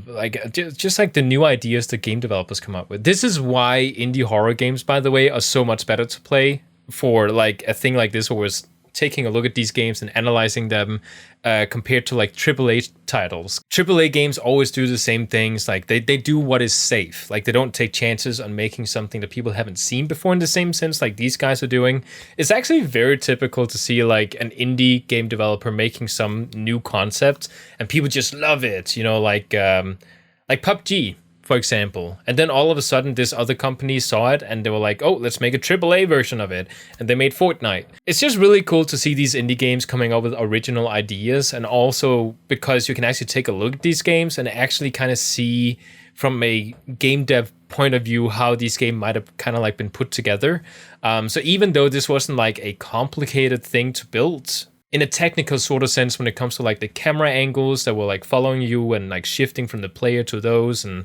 like just like the new ideas that game developers come up with. This is why indie horror games, by the way, are so much better to play for like a thing like this, where was taking a look at these games and analyzing them compared to like AAA titles. AAA games always do the same things. Like they do what is safe. Like they don't take chances on making something that people haven't seen before in the same sense like these guys are doing. It's actually very typical to see like an indie game developer making some new concept and people just love it, you know, like PUBG, for example. And then all of a sudden this other company saw it and they were like, oh, let's make a AAA version of it. And they made Fortnite. It's just really cool to see these indie games coming up with original ideas. And also because you can actually take a look at these games and actually kind of see from a game dev point of view how these games might have kind of like been put together. So even though this wasn't like a complicated thing to build, in a technical sort of sense, when it comes to like the camera angles that were like following you and like shifting from the player to those, and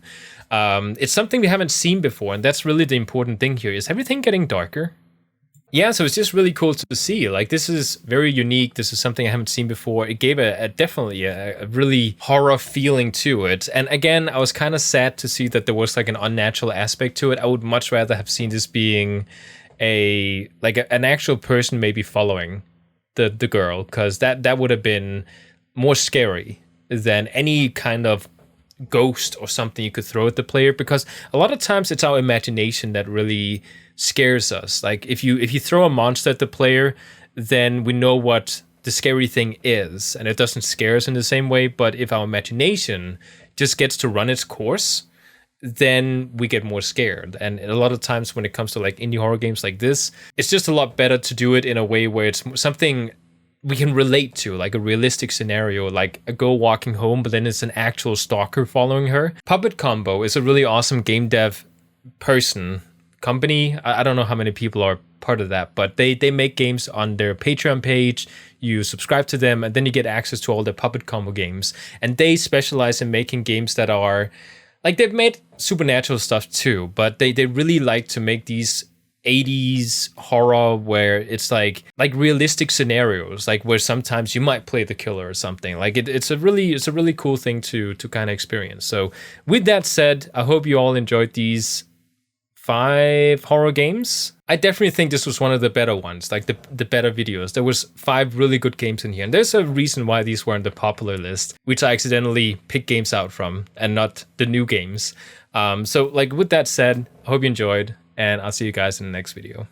it's something we haven't seen before, and that's really the important thing here. Is everything getting darker? Yeah, so it's just really cool to see. Like, this is very unique. This is something I haven't seen before. It gave definitely a really horror feeling to it. And again, I was kind of sad to see that there was like an unnatural aspect to it. I would much rather have seen this being an actual person maybe following the girl, because that would have been more scary than any kind of ghost or something you could throw at the player, because a lot of times it's our imagination that really scares us. Like if you throw a monster at the player, then we know what the scary thing is and it doesn't scare us in the same way. But if our imagination just gets to run its course, then we get more scared. And a lot of times when it comes to like indie horror games like this, it's just a lot better to do it in a way where it's something we can relate to, like a realistic scenario, like a girl walking home, but then it's an actual stalker following her. Puppet Combo is a really awesome game dev company. I don't know how many people are part of that, but they make games on their Patreon page. You subscribe to them and then you get access to all their Puppet Combo games. And they specialize in making games that are like, they've made supernatural stuff too, but they really like to make these 80s horror where it's like realistic scenarios, like where sometimes you might play the killer or something. Like it's a really cool thing to kind of experience. So with that said, I hope you all enjoyed these 5 horror games. I definitely think this was one of the better ones, like the better videos. There was 5 really good games in here, and there's a reason why these were on the popular list, which I accidentally picked games out from and not the new games. So like with that said, I hope you enjoyed, and I'll see you guys in the next video.